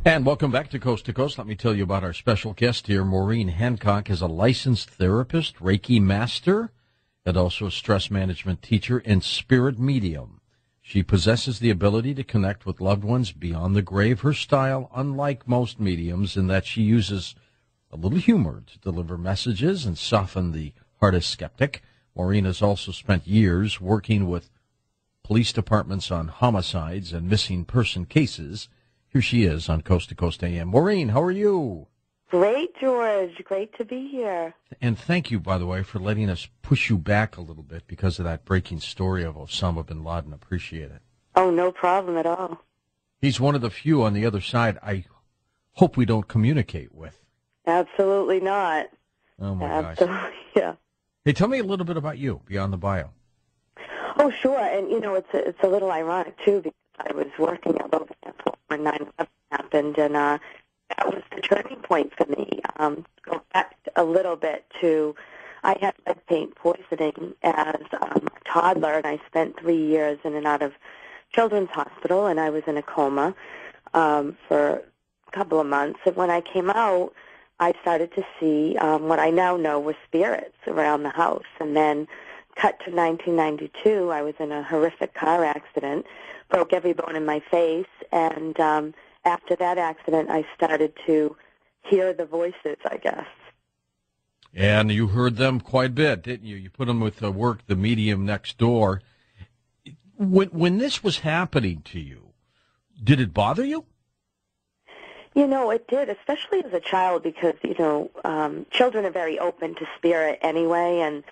And welcome back to Coast to Coast. Let me tell you about our special guest here. Maureen Hancock is a licensed therapist, Reiki master, and also a stress management teacher and spirit medium. She possesses the ability to connect with loved ones beyond the grave. Her style, unlike most mediums, in that she uses a little humor to deliver messages and soften the hardest skeptic. Maureen has also spent years working with police departments on homicides and missing person cases. Here she is on Coast to Coast AM. Maureen, how are you? Great, George. Great to be here. And thank you, by the way, for letting us push you back a little bit because of that breaking story of Osama bin Laden. Appreciate it. Oh, no problem at all. He's one of the few on the other side I hope we don't communicate with. Absolutely not. Oh, my gosh. Yeah. Hey, tell me a little bit about you, beyond the bio. Oh, sure. And, you know, it's a little ironic, too, because I was working at Logan Airport when 9/11 happened, and that was the turning point for me. Go back a little bit to, I had lead paint poisoning as a toddler, and I spent 3 years in and out of Children's Hospital, and I was in a coma for a couple of months. And when I came out, I started to see what I now know was spirits around the house. And then cut to 1992, I was in a horrific car accident, broke every bone in my face, and after that accident, I started to hear the voices, I guess. And you heard them quite a bit, didn't you? You put them with the medium next door. When this was happening to you, did it bother you? You know, it did, especially as a child, because, you know, children are very open to spirit anyway, and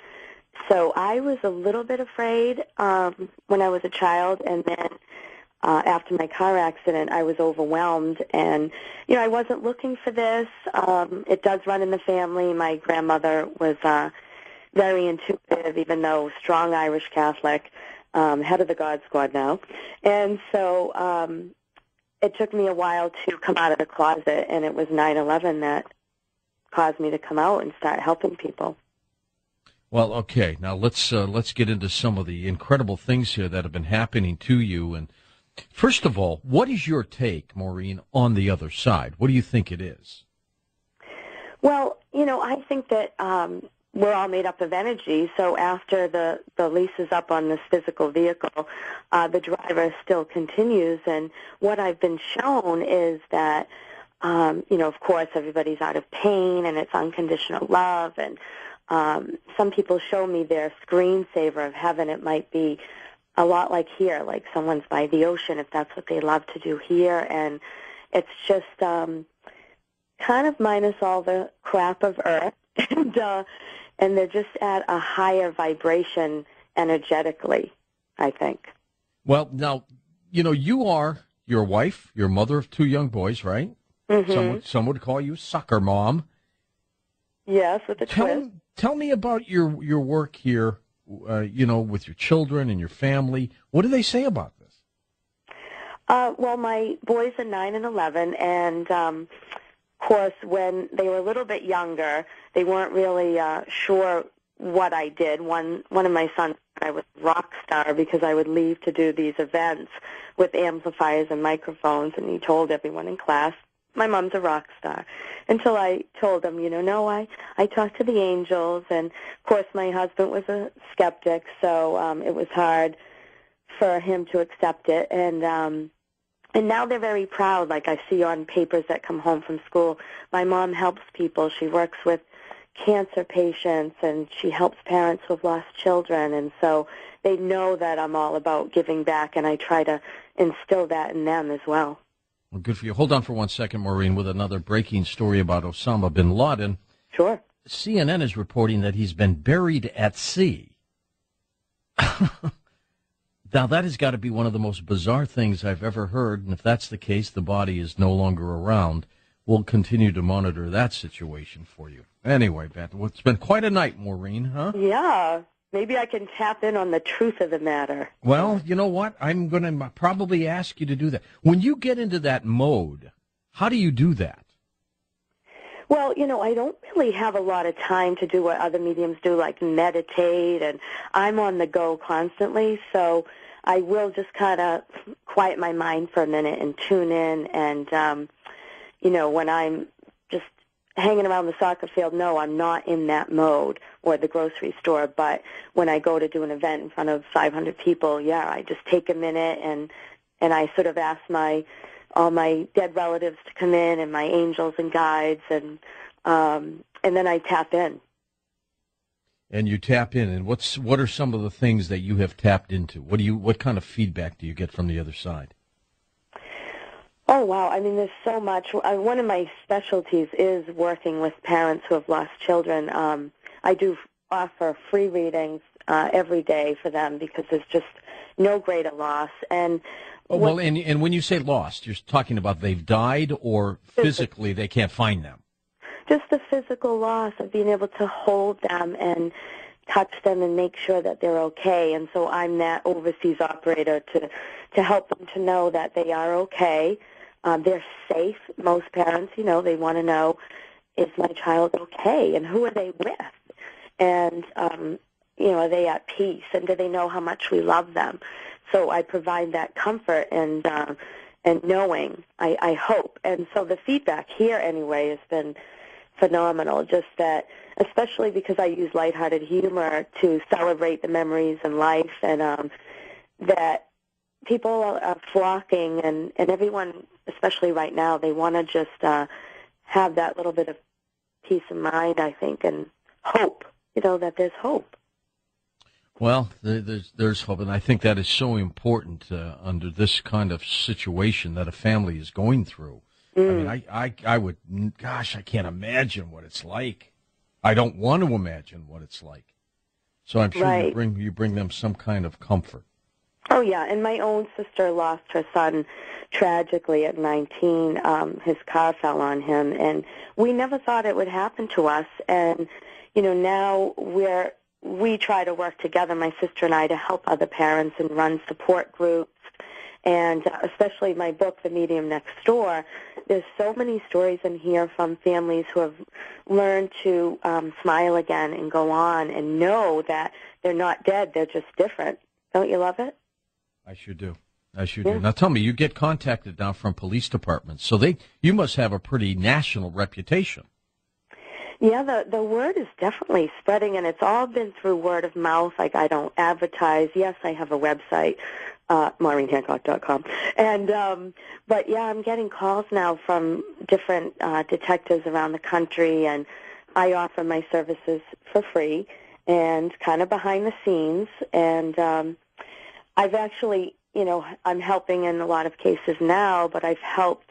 so I was a little bit afraid when I was a child, and then after my car accident, I was overwhelmed, and, you know, I wasn't looking for this. It does run in the family. My grandmother was very intuitive, even though strong Irish Catholic, head of the God Squad now. And so it took me a while to come out of the closet, and it was 9/11 that caused me to come out and start helping people. Well, okay. Now let's get into some of the incredible things here that have been happening to you. And first of all, what is your take, Maureen, on the other side? What do you think it is? Well, you know, I think that we're all made up of energy. So after the lease is up on this physical vehicle, the driver still continues. And what I've been shown is that, you know, of course, everybody's out of pain, and it's unconditional love, and some people show me their screensaver of heaven. It might be a lot like here, like someone's by the ocean, if that's what they love to do here. And it's just kind of minus all the crap of Earth, and they're just at a higher vibration energetically, I think. Well, now, you know, you are your wife, your mother of 2 young boys, right? Mm-hmm. Some would call you soccer mom. Yes, with a twist. Tell me about your work here, you know, with your children and your family. What do they say about this? Well, my boys are 9 and 11, and of course, when they were a little bit younger, they weren't really sure what I did. One of my sons said I was a rock star because I would leave to do these events with amplifiers and microphones, and he told everyone in class, my mom's a rock star. Until I told him, you know, no, I talked to the angels, and of course my husband was a skeptic, so it was hard for him to accept it. And now they're very proud. Like I see on papers that come home from school, my mom helps people. She works with cancer patients, and she helps parents who have lost children. And so they know that I'm all about giving back, and I try to instill that in them as well. Well, good for you. Hold on for 1 second, Maureen, with another breaking story about Osama bin Laden. Sure. CNN is reporting that he's been buried at sea. Now, that has got to be one of the most bizarre things I've ever heard, and if that's the case, the body is no longer around. We'll continue to monitor that situation for you. Anyway, Beth, it's been quite a night, Maureen, huh? Yeah. Maybe I can tap in on the truth of the matter. Well, you know what? I'm going to probably ask you to do that. When you get into that mode, how do you do that? Well, you know, I don't really have a lot of time to do what other mediums do, like meditate, and I'm on the go constantly, so I will just kind of quiet my mind for a minute and tune in and when I'm just hanging around the soccer field, no, I'm not in that mode, or the grocery store. But when I go to do an event in front of 500 people, yeah, I just take a minute and I sort of ask all my dead relatives to come in, and my angels and guides, and then I tap in. And you tap in, and what are some of the things that you have tapped into? What kind of feedback do you get from the other side? Oh, wow. I mean, there's so much. One of my specialties is working with parents who have lost children. I do offer free readings every day for them because there's just no greater loss. And and when you say lost, you're talking about they've died, or physically they can't find them? Just the physical loss of being able to hold them and touch them and make sure that they're okay. And so I'm that overseas operator to help them to know that they are okay. They're safe. Most parents, they want to know, is my child okay? And who are they with? And, are they at peace? And do they know how much we love them? So I provide that comfort and knowing, I hope. And so the feedback here, anyway, has been phenomenal, just that, especially because I use lighthearted humor to celebrate the memories in life, and that people are flocking, and everyone, especially right now, they want to just have that little bit of peace of mind, I think, and hope, that there's hope. Well, there's hope, and I think that is so important under this kind of situation that a family is going through. I mean, I would, gosh, I can't imagine what it's like. I don't want to imagine what it's like. So I'm sure right. you bring them some kind of comfort. Oh, yeah, and my own sister lost her son tragically at 19. His car fell on him, and we never thought it would happen to us. And, now we try to work together, my sister and I, to help other parents and run support groups. And especially my book, The Medium Next Door, there's so many stories in here from families who have learned to smile again and go on and know that they're not dead, they're just different. Don't you love it? I sure do. Now tell me, you get contacted now from police departments, so you must have a pretty national reputation. Yeah, the word is definitely spreading, and it's all been through word of mouth. Like, I don't advertise. Yes, I have a website, MaureenHancock.com. And, but yeah, I'm getting calls now from different detectives around the country, and I offer my services for free and kind of behind the scenes. And I've actually, I'm helping in a lot of cases now, but I've helped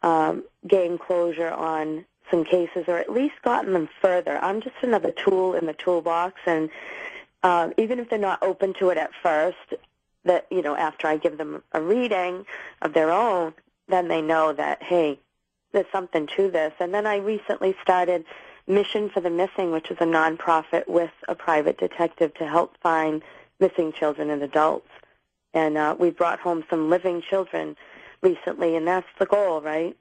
gain closure on some cases, or at least gotten them further. I'm just another tool in the toolbox, and even if they're not open to it at first, that, after I give them a reading of their own, then they know that, hey, there's something to this. And then I recently started Mission for the Missing, which is a nonprofit with a private detective to help find missing children and adults. And we brought home some living children recently, and that's the goal, right?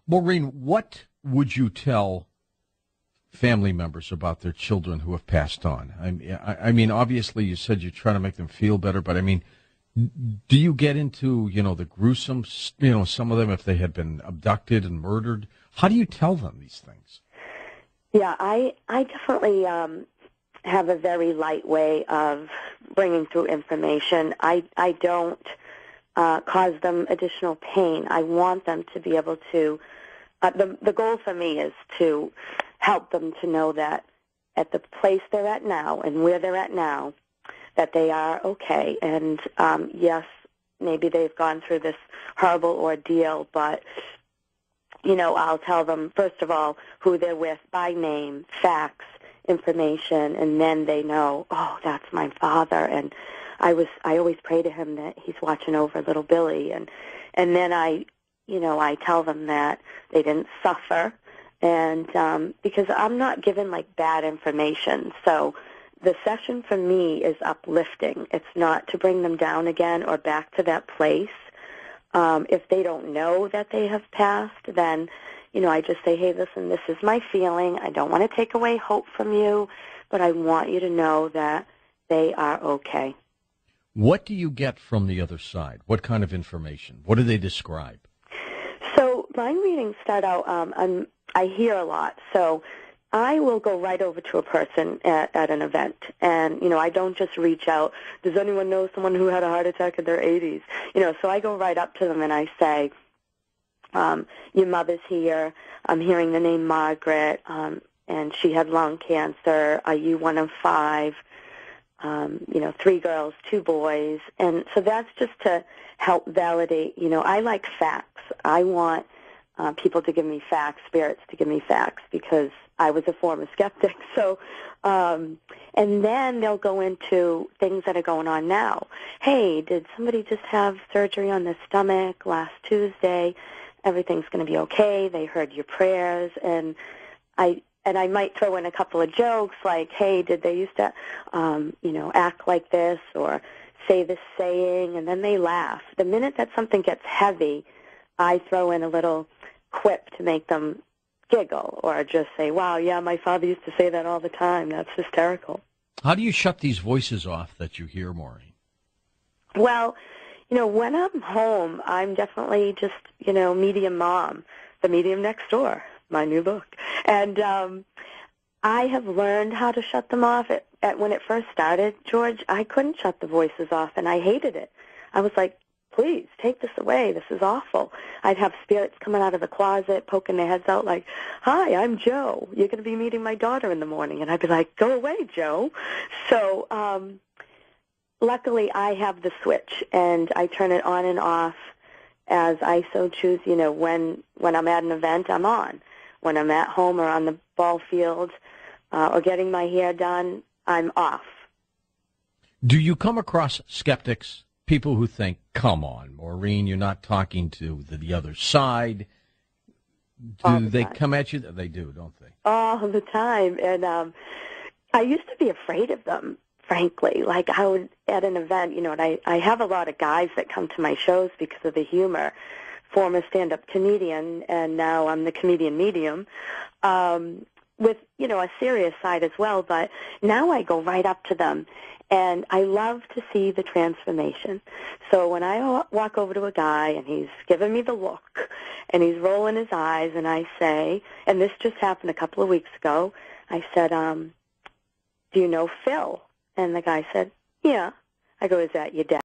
Maureen, what would you tell family members about their children who have passed on? I mean, obviously you said you're trying to make them feel better, but I mean, do you get into, the gruesome, some of them, if they had been abducted and murdered? How do you tell them these things? Yeah, I definitely have a very light way of bringing through information. I don't cause them additional pain. I want them to be able to, the goal for me is to help them to know that at the place they're at now and where they're at now, that they are okay. And yes, maybe they've gone through this horrible ordeal, but, I'll tell them, first of all, who they're with by name, facts, information, and then they know, oh, that's my father, and I always pray to him that he's watching over little Billy, and then I tell them that they didn't suffer, and because I'm not given bad information, so the session for me is uplifting. It's not to bring them down again or back to that place. If they don't know that they have passed, then I just say, hey, listen, this is my feeling. I don't want to take away hope from you, but I want you to know that they are okay. What do you get from the other side? What kind of information? What do they describe? So mind readings start out, I hear a lot, so I will go right over to a person at an event, and, I don't just reach out, does anyone know someone who had a heart attack in their 80s? So I go right up to them and I say, your mother's here, I'm hearing the name Margaret, and she had lung cancer, are you one of 5? 3 girls, 2 boys, and so that's just to help validate. I like facts. I want people to give me facts, spirits to give me facts, because I was a former skeptic. So, and then they'll go into things that are going on now. Hey, did somebody just have surgery on their stomach last Tuesday? Everything's going to be okay. They heard your prayers, and I might throw in a couple of jokes like, hey, did they used to, act like this or say this saying? And then they laugh. The minute that something gets heavy, I throw in a little quip to make them giggle, or just say, wow, yeah, my father used to say that all the time. That's hysterical. How do you shut these voices off that you hear, Maureen? Well, when I'm home, I'm definitely just, medium mom, the medium next door, my new book. And I have learned how to shut them off. When it first started, George, I couldn't shut the voices off, and I hated it. I was like, please, take this away. This is awful. I'd have spirits coming out of the closet, poking their heads out like, hi, I'm Joe. You're going to be meeting my daughter in the morning. And I'd be like, go away, Joe. So luckily, I have the switch, and I turn it on and off as I so choose. When I'm at an event, I'm on. When I'm at home or on the ball field or getting my hair done, I'm off. Do you come across skeptics, people who think, come on, Maureen, you're not talking to the other side? Do they come at you? They do, don't they? All the time. And I used to be afraid of them, frankly. Like I would, at an event, and I have a lot of guys that come to my shows because of the humor. Former stand-up comedian, and now I'm the comedian medium, with, a serious side as well. But now I go right up to them, and I love to see the transformation. So when I walk over to a guy, and he's giving me the look, and he's rolling his eyes, and I say, and this just happened a couple of weeks ago, I said, do you know Phil? And the guy said, yeah. I go, is that your dad?